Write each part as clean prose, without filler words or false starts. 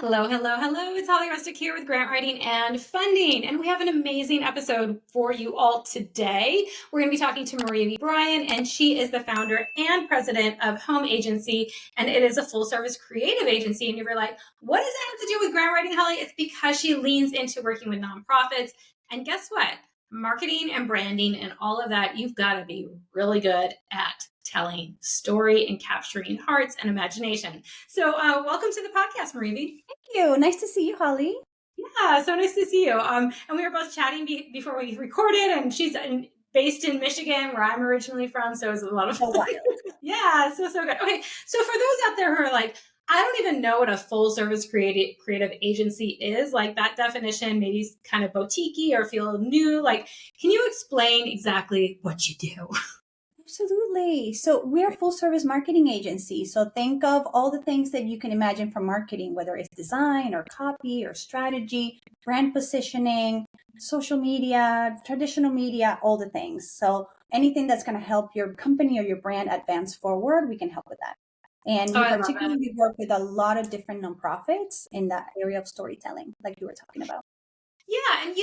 Hello, hello, hello. It's Holly Rustick here with grant writing and funding. And we have an amazing episode for you all today. We're going to be talking to Marivi Bryant, and she is the founder and president of Home Agency. And it is a full service creative agency. And you're like, what does that have to do with grant writing, Holly? It's because she leans into working with nonprofits. And guess what? Marketing and branding and all of that, you've got to be really good at telling story and capturing hearts and imagination. So welcome to the podcast, Marivi. You. Nice to see you, Holly. Yeah, so nice to see you. And we were both chatting before we recorded, and she's based in Michigan, where I'm originally from. So it was a lot of fun. Yeah, so good. Okay, so for those out there who are like, I don't even know what a full service creative agency is. Like that definition, maybe kind of boutique-y or feel new. Like, can you explain exactly what you do? Absolutely. So we're a full service marketing agency. So think of all the things that you can imagine from marketing, whether it's design or copy or strategy, brand positioning, social media, traditional media, all the things. So anything that's going to help your company or your brand advance forward, we can help with that. And we particularly work with a lot of different nonprofits in that area of storytelling, like you were talking about. Yeah, and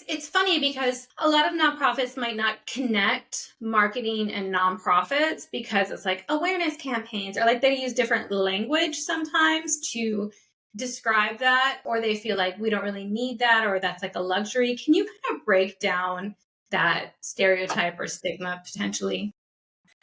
it's funny because a lot of nonprofits might not connect marketing and nonprofits because it's like awareness campaigns, or like they use different language sometimes to describe that, or they feel like we don't really need that, or that's like a luxury. Can you kind of break down that stereotype or stigma potentially?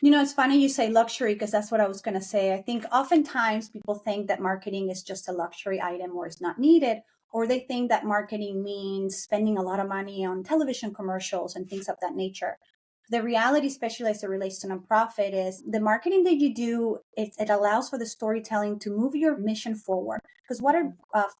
It's funny you say luxury because that's what I was going to say. I think oftentimes people think that marketing is just a luxury item or is not needed, or they think that marketing means spending a lot of money on television commercials and things of that nature. The reality, especially as it relates to nonprofit, is the marketing that you do, it allows for the storytelling to move your mission forward. Because what are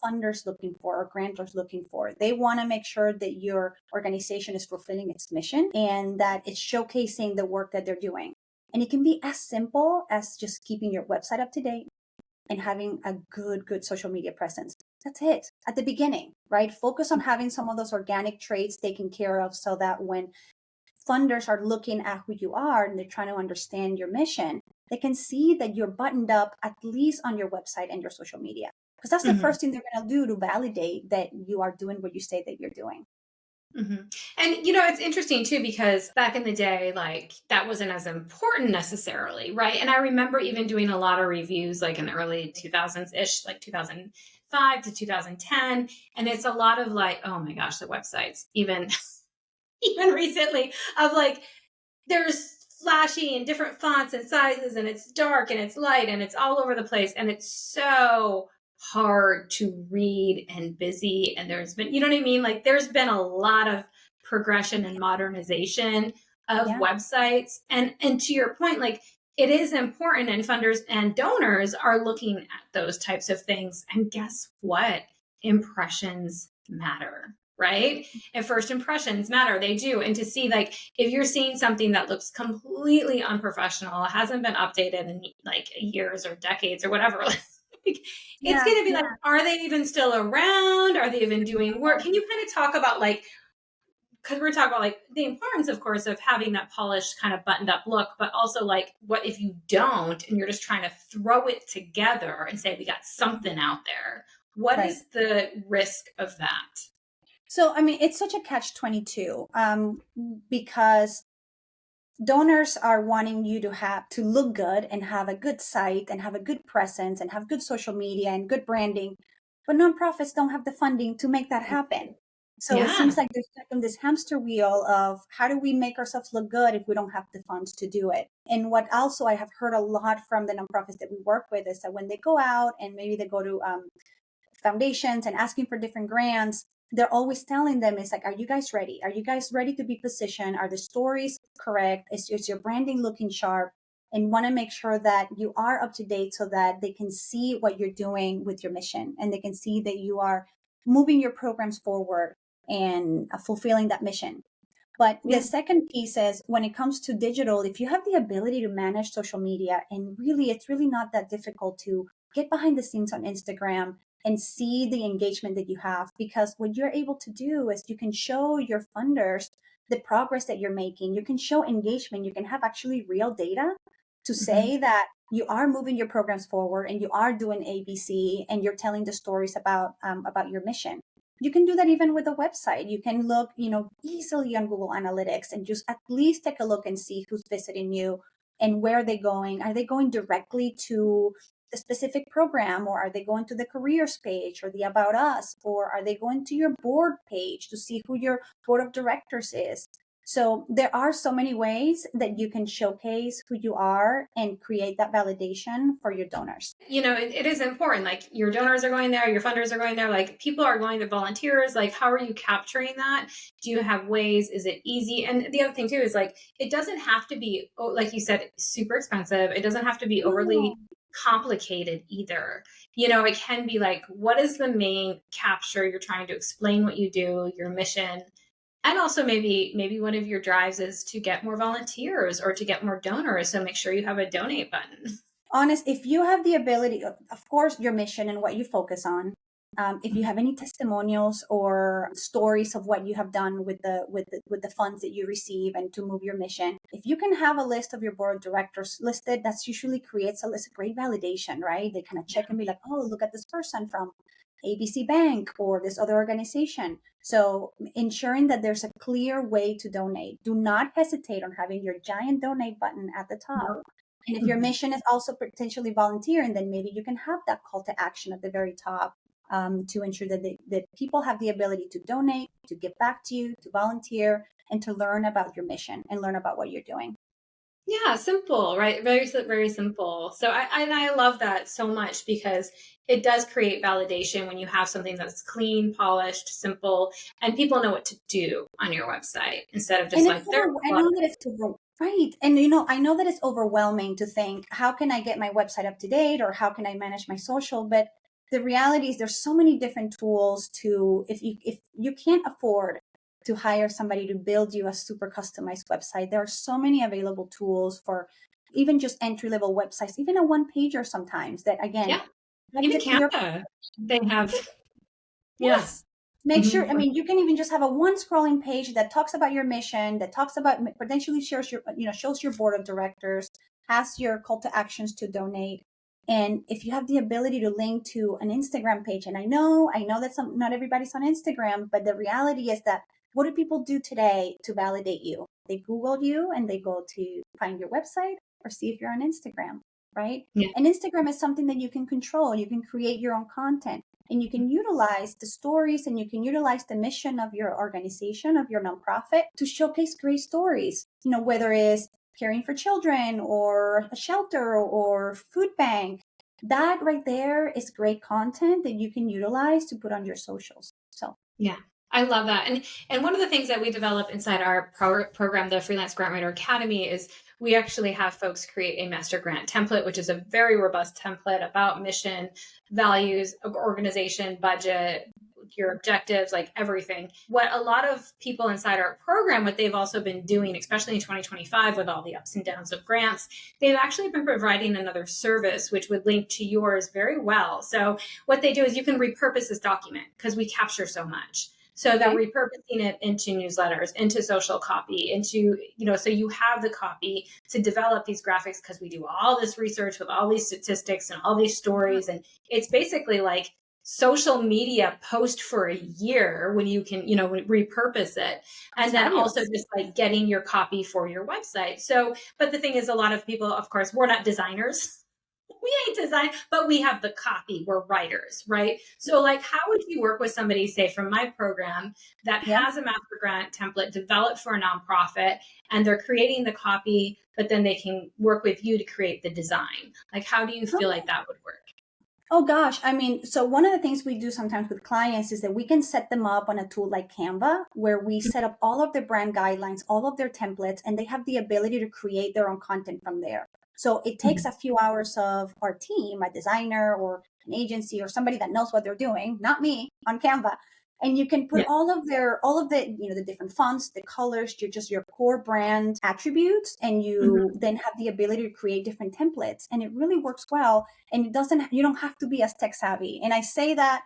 funders looking for or grantors looking for? They want to make sure that your organization is fulfilling its mission and that it's showcasing the work that they're doing. And it can be as simple as just keeping your website up to date and having a good social media presence. That's it at the beginning, right? Focus on having some of those organic traits taken care of so that when funders are looking at who you are and they're trying to understand your mission, they can see that you're buttoned up at least on your website and your social media. Because that's the first thing they're going to do to validate that you are doing what you say that you're doing. Mm-hmm. And it's interesting too, because back in the day, like that wasn't as important necessarily, right? And I remember even doing a lot of reviews like in the early 2000s ish, like 2005 to 2010. And it's a lot of like, oh my gosh, the websites, even even recently, of like there's flashy and different fonts and sizes, and it's dark and it's light and it's all over the place, and it's so hard to read and busy. And there's been, you know what I mean? Like there's been a lot of progression and modernization of websites. And to your point, like it is important, and funders and donors are looking at those types of things. And guess what? Impressions matter, right? And first impressions matter. They do. And to see, like, if you're seeing something that looks completely unprofessional, hasn't been updated in like years or decades or whatever, it's going to be like, are they even still around? Are they even doing work? Can you kind of talk about like, because we're talking about like the importance, of course, of having that polished kind of buttoned up look, but also like what if you don't and you're just trying to throw it together and say we got something out there? What is the risk of that? So, I mean, it's such a catch-22 because donors are wanting you to look good and have a good site and have a good presence and have good social media and good branding, but nonprofits don't have the funding to make that happen. So it seems like they're stuck on this hamster wheel of how do we make ourselves look good if we don't have the funds to do it? And what also I have heard a lot from the nonprofits that we work with is that when they go out and maybe they go to foundations and asking for different grants, they're always telling them, it's like, are you guys ready? Are you guys ready to be positioned? Are the stories correct? Is your branding looking sharp? And want to make sure that you are up to date so that they can see what you're doing with your mission and they can see that you are moving your programs forward and fulfilling that mission. But the second piece is when it comes to digital, if you have the ability to manage social media, and really, it's really not that difficult to get behind the scenes on Instagram and see the engagement that you have, because what you're able to do is you can show your funders the progress that you're making. You can show engagement. You can have actually real data to say that you are moving your programs forward and you are doing ABC and you're telling the stories about your mission. You can do that even with a website. You can look, easily on Google Analytics and just at least take a look and see who's visiting you and where are they going. Are they going directly to the specific program, or are they going to the careers page or the about us, or are they going to your board page to see who your board of directors is? So there are so many ways that you can showcase who you are and create that validation for your donors. It is important. Like, your donors are going there, your funders are going there, like, people are going to volunteers. Like, how are you capturing that? Do you have ways? Is it easy? And the other thing too is, like, it doesn't have to be, like you said, super expensive. It doesn't have to be overly No. complicated either. It can be like, what is the main capture? You're trying to explain what you do, your mission. And also maybe one of your drives is to get more volunteers or to get more donors. So make sure you have a donate button. Honest, if you have the ability, of course, your mission and what you focus on. If you have any testimonials or stories of what you have done with the funds that you receive and to move your mission, if you can have a list of your board of directors listed, that's usually creates a list of great validation, right? They kind of check and be like, oh, look at this person from ABC Bank or this other organization. So ensuring that there's a clear way to donate. Do not hesitate on having your giant donate button at the top. No. And if your mission is also potentially volunteering, then maybe you can have that call to action at the very top, to ensure that people have the ability to donate, to give back to you, to volunteer, and to learn about your mission and learn about what you're doing. Yeah, simple, right? Very, very simple. So I love that so much, because it does create validation when you have something that's clean, polished, simple, and people know what to do on your website instead of just And like, there's I a lot know of. that it's right. And I know that it's overwhelming to think, how can I get my website up to date, or how can I manage my social? But the reality is there's so many different tools to, if you can't afford to hire somebody to build you a super customized website, there are so many available tools for even just entry level websites, even a one pager sometimes, that again, Yeah, have even the clear. Canva, they have. Yeah. Yes. Make sure, I Mhm. mean, you can even just have a one scrolling page that talks about your mission, that talks about, potentially shares your, shows your board of directors, has your call to actions to donate. And if you have the ability to link to an Instagram page, and I know that not everybody's on Instagram, but the reality is that what do people do today to validate you? They Google you and they go to find your website or see if you're on Instagram, right? Yeah. And Instagram is something that you can control. You can create your own content and you can utilize the stories and you can utilize the mission of your organization, of your nonprofit, to showcase great stories, whether it's caring for children or a shelter or food bank. That right there is great content that you can utilize to put on your socials. So Yeah, I love that. And one of the things that we develop inside our program, the Freelance Grant Writer Academy, is we actually have folks create a master grant template, which is a very robust template about mission, values, organization, budget, your objectives, like everything. What a lot of people inside our program, what they've also been doing, especially in 2025 with all the ups and downs of grants, they've actually been providing another service which would link to yours very well. So what they do is you can repurpose this document because we capture so much. So they're repurposing it into newsletters, into social copy, into, so you have the copy to develop these graphics, because we do all this research with all these statistics and all these stories. And it's basically like social media post for a year when you can, repurpose it. And then also just like getting your copy for your website. So, but the thing is, a lot of people, of course, we're not designers. We ain't design, but we have the copy. We're writers, right? So like, how would you work with somebody, say from my program, that has a master grant template developed for a nonprofit, and they're creating the copy, but then they can work with you to create the design? Like, how do you feel like that would work? Oh gosh, I mean, so one of the things we do sometimes with clients is that we can set them up on a tool like Canva, where we set up all of their brand guidelines, all of their templates, and they have the ability to create their own content from there. So it takes a few hours of our team, a designer or an agency or somebody that knows what they're doing, not me, on Canva. And you can put Yeah. all of the, the different fonts, the colors, your core brand attributes, and you then have the ability to create different templates. And it really works well. And you don't have to be as tech savvy. And I say that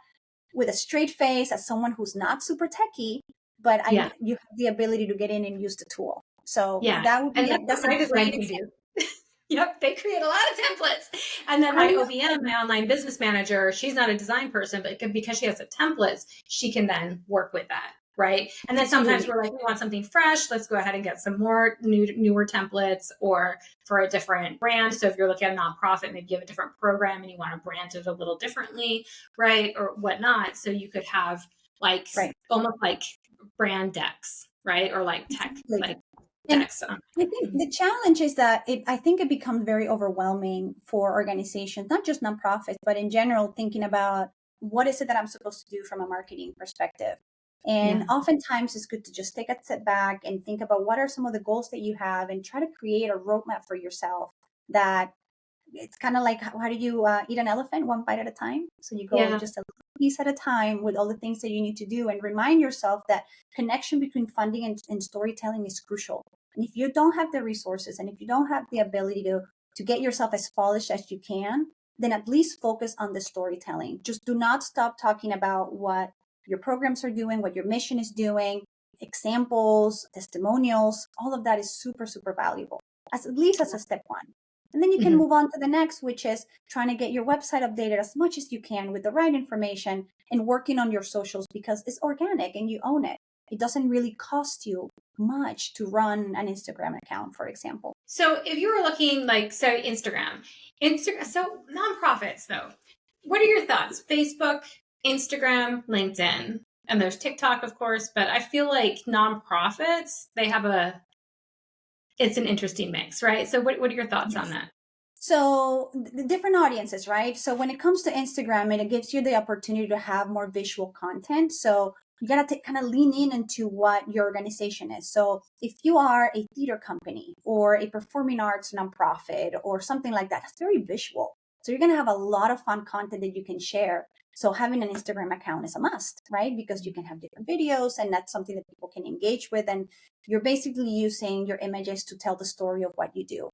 with a straight face as someone who's not super techy, but Yeah. you have the ability to get in and use the tool. So Yeah. that would And be that's that's what a my great design can example. do. Yep, they create a lot of templates. And then I my know. OBM, my online business manager, she's not a design person, but because she has the templates, she can then work with that. Right. And then sometimes Absolutely. we're like, we want something fresh. Let's go ahead and get some more newer templates or for a different brand. So if you're looking at a nonprofit, maybe you have a different program and you want to brand it a little differently, right? Or whatnot. So you could have like Right. almost like brand decks, right? Or like tech, Exactly. like And decks. I think the challenge is that I think it becomes very overwhelming for organizations, not just nonprofits, but in general, thinking about what is it that I'm supposed to do from a marketing perspective. And Yeah. oftentimes it's good to just take a step back and think about what are some of the goals that you have and try to create a roadmap for yourself that it's kind of like how do you eat an elephant one bite at a time? So you go Yeah. just a little piece at a time with all the things that you need to do and remind yourself that connection between funding and storytelling is crucial. And if you don't have the resources and if you don't have the ability to get yourself as polished as you can, then at least focus on the storytelling. Just do not stop talking about what your programs are doing, what your mission is doing, examples, testimonials, all of that is super, super valuable. As at least as a step one. And then you can Mhm. move on to the next, which is trying to get your website updated as much as you can with the right information and working on your socials because it's organic and you own it. It doesn't really cost you much to run an Instagram account, for example. So if you were looking like, so Instagram, so nonprofits though, what are your thoughts? Facebook, Instagram, LinkedIn, and there's TikTok, of course, but I feel like nonprofits, it's an interesting mix, right? So what are your thoughts on Yes. that? So the different audiences, right? So when it comes to Instagram, it gives you the opportunity to have more visual content. So you got to kind of lean in into what your organization is. So if you are a theater company or a performing arts nonprofit or something like that, it's very visual. So you're going to have a lot of fun content that you can share. So having an Instagram account is a must, right? Because you can have different videos and that's something that people can engage with. And you're basically using your images to tell the story of what you do.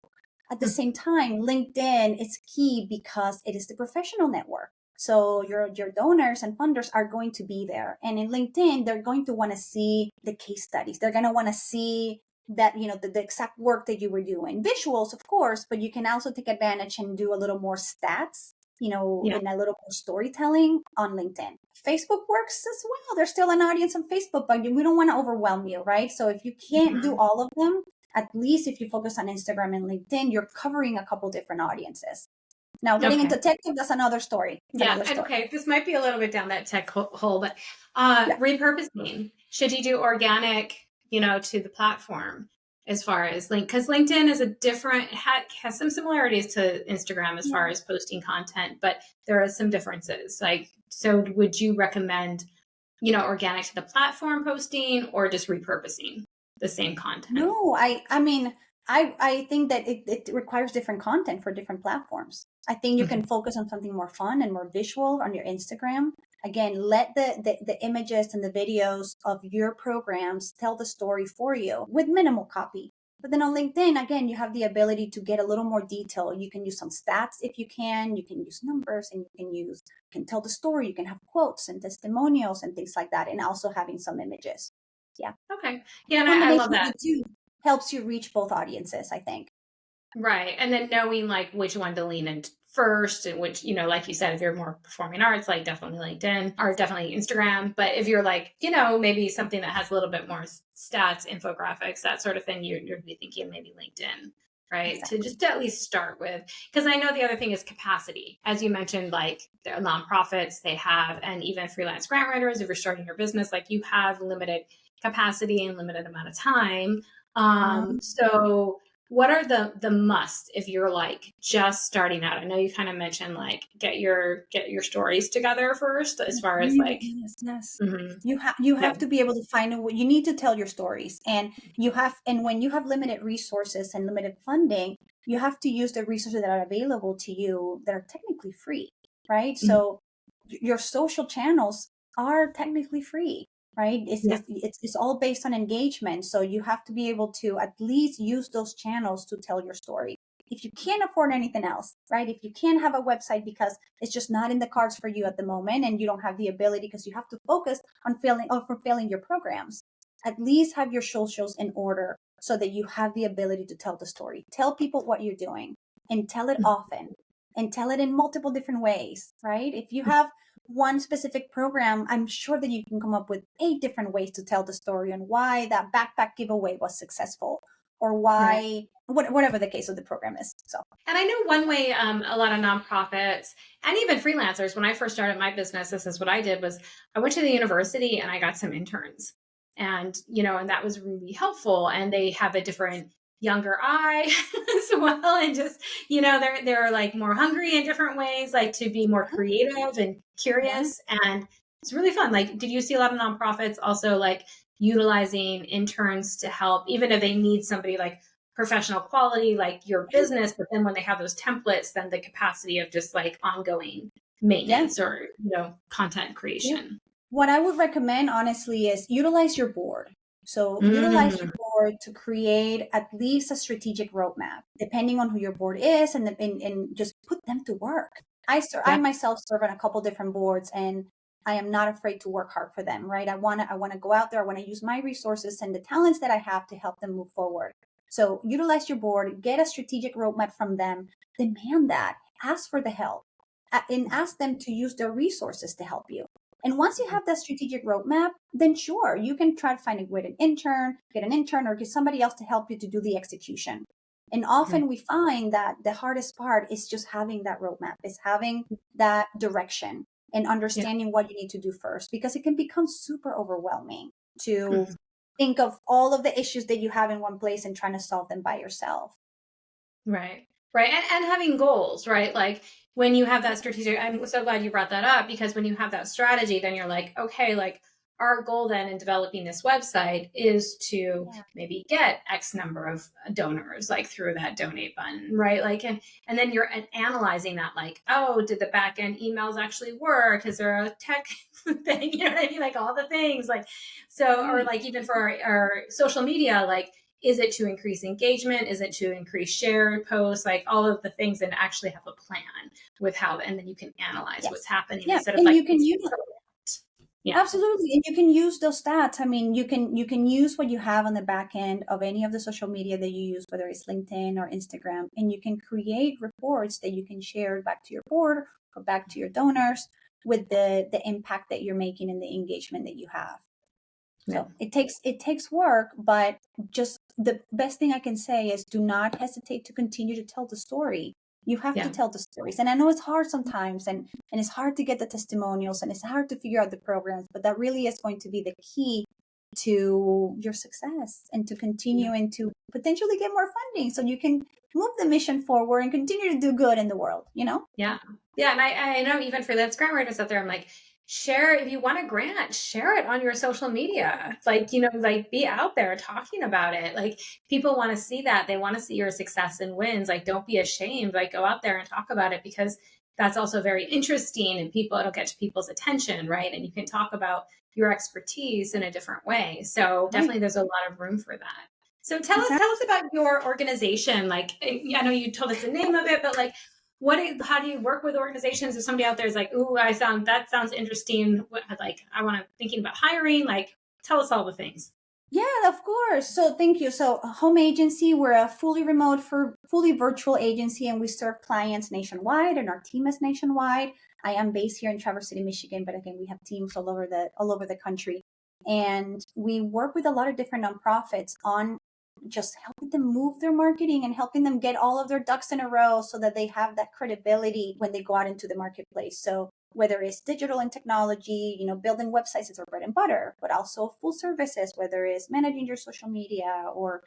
At the same time, LinkedIn is key because it is the professional network. So your donors and funders are going to be there. And in LinkedIn, they're going to want to see the case studies. They're going to want to see that, the exact work that you were doing. Visuals, of course, but you can also take advantage and do a little more stats, Yeah. and a little more storytelling on LinkedIn. Facebook works as well. There's still an audience on Facebook, but we don't want to overwhelm you, right? So if you can't do Mhm. all of them, at least if you focus on Instagram and LinkedIn, you're covering a couple different audiences. Now, getting Okay. into TikTok, that's another story. It's Yeah. another And story. okay, this might be a little bit down that tech hole, but Yeah. repurposing. Should you do organic, to the platform as far as link? Because LinkedIn is a different, has some similarities to Instagram as far Yeah. as posting content, but there are some differences. Like, so would you recommend, organic to the platform posting or just repurposing the same content? No, I mean, I think that it requires different content for different platforms. I think you Mhm. can focus on something more fun and more visual on your Instagram. Again, let the images and the videos of your programs tell the story for you with minimal copy. But then on LinkedIn, again, you have the ability to get a little more detail. You can use some stats if you can. You can use numbers, and you can tell the story. You can have quotes and testimonials and things like that, and also having some images. Yeah. Okay. Yeah, and I love Combination of that. the two helps you reach both audiences, I think. Right. And then knowing like which one to lean in first and which, like you said, if you're more performing arts, like definitely LinkedIn or definitely Instagram. But if you're like, maybe something that has a little bit more stats, infographics, that sort of thing, you're be thinking maybe LinkedIn, right? To Exactly. just at least start with. Because I know the other thing is capacity. As you mentioned, like the nonprofits, they have, and even freelance grant writers, if you're starting your business, like you have limited capacity and limited amount of time. Um, So what are the must if you're like just starting out? I know you kind of mentioned like get your stories together first as far as like yes, yes. mhm, You have yeah. to be able to find a way. You need to tell your stories, and when you have limited resources and limited funding, you have to use the resources that are available to you that are technically free, right? Mhm, So your social channels are technically free, right? yeah. It's all based on engagement. So you have to be able to at least use those channels to tell your story. If you can't afford anything else, right? If you can't have a website because it's just not in the cards for you at the moment and you don't have the ability because you have to focus on fulfilling your programs, at least have your socials in order so that you have the ability to tell the story. Tell people what you're doing. and tell it often and tell it in multiple different ways, right? If you have one specific program, I'm sure that you can come up with 8 different ways to tell the story on why that backpack giveaway was successful, or Right. why, whatever the case of the program is. So, And I know one way a lot of nonprofits and even freelancers, when I first started my business, this is what I did was I went to the university and I got some interns. And, and that was really helpful. And they have a different younger eye as well. And just, they're like more hungry in different ways, like to be more creative and yeah. curious. And it's really fun. Like, did you see a lot of nonprofits also like utilizing interns to help, even if they need somebody like professional quality like your business, but then when they have those templates, then the capacity of just like ongoing Yeah. maintenance or content Yeah. creation. What I would recommend, honestly, is utilize your board. So utilize your Mm, board to create at least a strategic roadmap, depending on who your board is, and just put them to work. I yeah. myself serve on a couple different boards, and I am not afraid to work hard for them. Right? I wanna go out there. I want to use my resources and the talents that I have to help them move forward. So utilize your board, get a strategic roadmap from them, demand that, ask for the help, and ask them to use their resources to help you. And once you have that strategic roadmap, then sure, you can try to find a way to get an intern or get somebody else to help you to do the execution. And Right. often we find that the hardest part is just having that roadmap, is having that direction and Yeah. understanding what you need to do first, because it can become super overwhelming to Mhm. think of all of the issues that you have in one place and trying to solve them by yourself. Right. Right. And having goals, right? Like when you have that strategic, I'm so glad you brought that up because when you have that strategy, then you're like, okay, like our goal then in developing this website is to Yeah. maybe get X number of donors, like through that donate button, right? Like, and then you're analyzing that, like, oh, did the back end emails actually work? Is there a tech thing? You know what I mean? Like all the things, like, so, or Right. like even for our social media, like, is it to increase engagement? Is it to increase share posts? Like all of the things, and actually have a plan with how, and then you can analyze what's Yes. happening Yeah. instead of And like you can it's use programmed. Yeah. Absolutely. And you can use those stats. I mean, you can use what you have on the back end of any of the social media that you use, whether it's LinkedIn or Instagram, and you can create reports that you can share back to your board or back to your donors with the impact that you're making and the engagement that you have. Yeah. So it takes work, but just the best thing I can say is do not hesitate to continue to tell the story. You have to Yeah. tell the stories. And I know it's hard sometimes, and it's hard to get the testimonials, and it's hard to figure out the programs, but that really is going to be the key to your success and to Yeah. continue and to potentially get more funding so you can move the mission forward and continue to do good in the world, you know? Yeah. Yeah. And I know even freelance grant writers out there, I'm like, share if you want a grant, share it on your social media. Like, like be out there talking about it. Like people want to see that. They want to see your success and wins. Like, don't be ashamed. Like go out there and talk about it because that's also very interesting and it'll get to people's attention, right? And you can talk about your expertise in a different way. So Right. definitely there's a lot of room for that. So tell Exactly. us about your organization. Like I know you told us the name of it, but like how do you work with organizations if somebody out there is like, ooh, that sounds interesting. Like I want to thinking about hiring, like tell us all the things. Yeah, of course. So thank you. So home agency, we're a fully virtual agency, and we serve clients nationwide, and our team is nationwide. I am based here in Traverse City, Michigan, but again, we have teams all over the country. And we work with a lot of different nonprofits on just helping them move their marketing and helping them get all of their ducks in a row so that they have that credibility when they go out into the marketplace. So whether it's digital and technology, building websites is our bread and butter, but also full services, whether it's managing your social media or,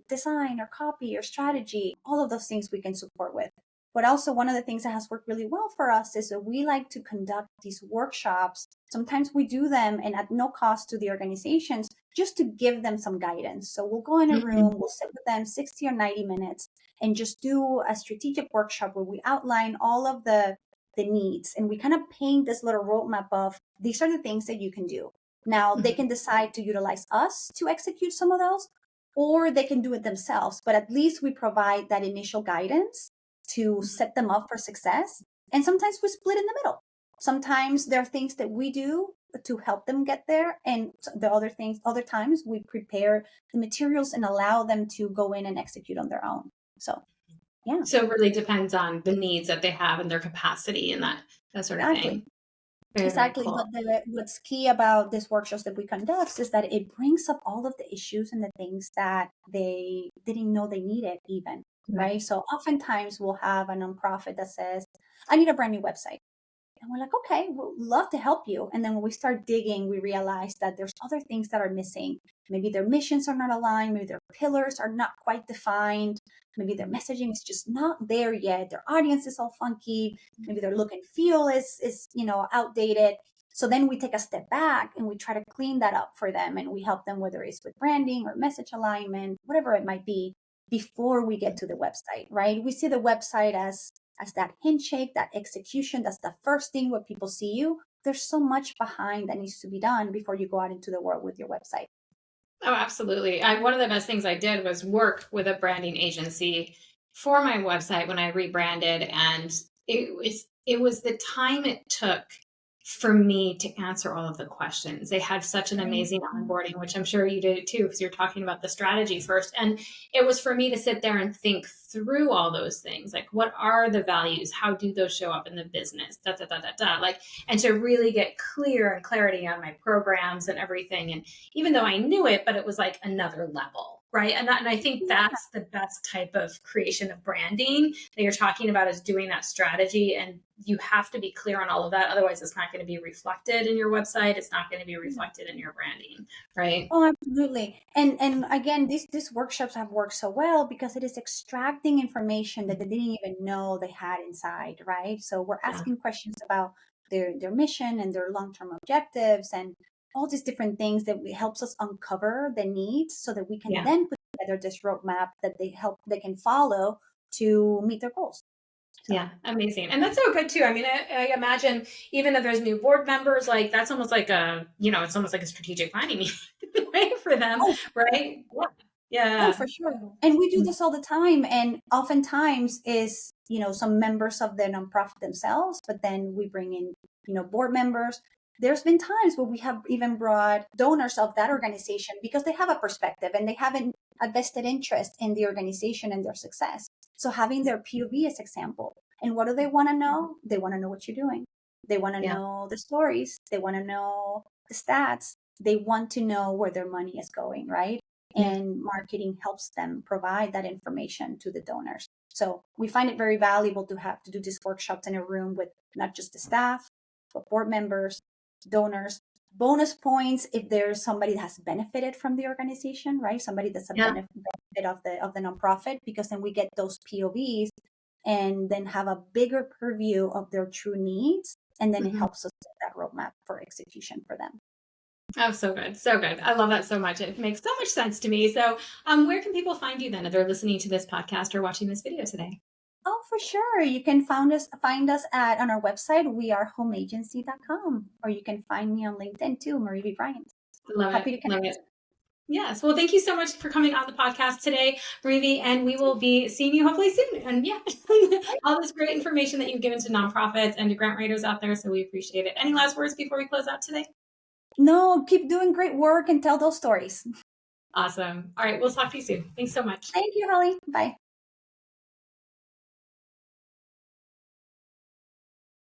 design or copy or strategy, all of those things we can support with. But also one of the things that has worked really well for us is that we like to conduct these workshops. Sometimes we do them and at no cost to the organizations just to give them some guidance. So we'll go in a Mm-hmm. room, we'll sit with them 60 or 90 minutes and just do a strategic workshop where we outline all of the needs and we kind of paint this little roadmap of these are the things that you can do. Now they can decide to utilize us to execute some of those, or they can do it themselves, but at least we provide that initial guidance to set them up for success. And sometimes we split in the middle. Sometimes there are things that we do to help them get there, and other times we prepare the materials and allow them to go in and execute on their own. So Yeah, So it really depends on the needs that they have and their capacity and that sort of exactly. thing. Very, very Exactly. cool. But what's key about these workshops that we conduct is that it brings up all of the issues and the things that they didn't know they needed even, Right. right? So oftentimes we'll have a nonprofit that says, I need a brand new website. And we're like, okay, we'll love to help you. And then when we start digging, we realize that there's other things that are missing. Maybe their missions are not aligned. Maybe their pillars are not quite defined. Maybe their messaging is just not there yet. Their audience is all funky. Maybe their look and feel is outdated. So then we take a step back and we try to clean that up for them, and we help them, whether it's with branding or message alignment, whatever it might be, before we get to the website, right? We see the website as that handshake, that execution. That's the first thing where people see you. There's so much behind that needs to be done before you go out into the world with your website. Oh, absolutely. One of the best things I did was work with a branding agency for my website when I rebranded, and it was the time it took for me to answer all of the questions. They had such an Right. amazing onboarding, which I'm sure you did too, because you're talking about the strategy first. And it was for me to sit there and think through all those things. Like, what are the values? How do those show up in the business? Da, da, da, da, da. Like, and to really get clear and clarity on my programs and everything. And even though I knew it, but it was like another level, right? And I think that's the best type of creation of branding that you're talking about, is doing that strategy. And you have to be clear on all of that. Otherwise, it's not going to be reflected in your website. It's not going to be reflected in your branding, right? Oh, absolutely. And again, these workshops have worked so well because it is extracting information that they didn't even know they had inside, right? So we're Yeah. asking questions about their mission and their long-term objectives and all these different things that helps us uncover the needs so that we can Yeah. then put together this roadmap that they can follow to meet their goals. So Yeah, amazing. And that's so good too. I mean, I imagine even if there's new board members, like that's almost like it's almost like a strategic planning meeting right, for them, oh, right? oh, Yeah. for sure. And we do this all the time. And oftentimes is, some members of the nonprofit themselves, but then we bring in, board members. There's been times where we have even brought donors of that organization because they have a perspective and they have a vested interest in the organization and their success. So having their POV as example. And what do they want to know? They want to know what you're doing. They want to Yeah. know the stories. They want to know the stats. They want to know where their money is going, right? Yeah. And marketing helps them provide that information to the donors. So we find it very valuable to have to do these workshops in a room with not just the staff, but board members, donors, bonus points if there's somebody that has benefited from the organization, right? Somebody that's a Yeah. benefit of the nonprofit, because then we get those POVs and then have a bigger purview of their true needs, and then it Mhm. helps us set that roadmap for execution for them. Oh, so good. So good. I love that so much. It makes so much sense to me. So, where can people find you then if they're listening to this podcast or watching this video today? Oh, for sure. You can find us on our website, wearehomeagency.com, or you can find me on LinkedIn too, Marivi Bryant. Love it. Happy to Love connect. it. Yes. Well, thank you so much for coming on the podcast today, Marivi, and we will be seeing you hopefully soon. And yeah, all this great information that you've given to nonprofits and to grant writers out there. So we appreciate it. Any last words before we close out today? No, keep doing great work and tell those stories. Awesome. All right. We'll talk to you soon. Thanks so much. Thank you, Holly. Bye.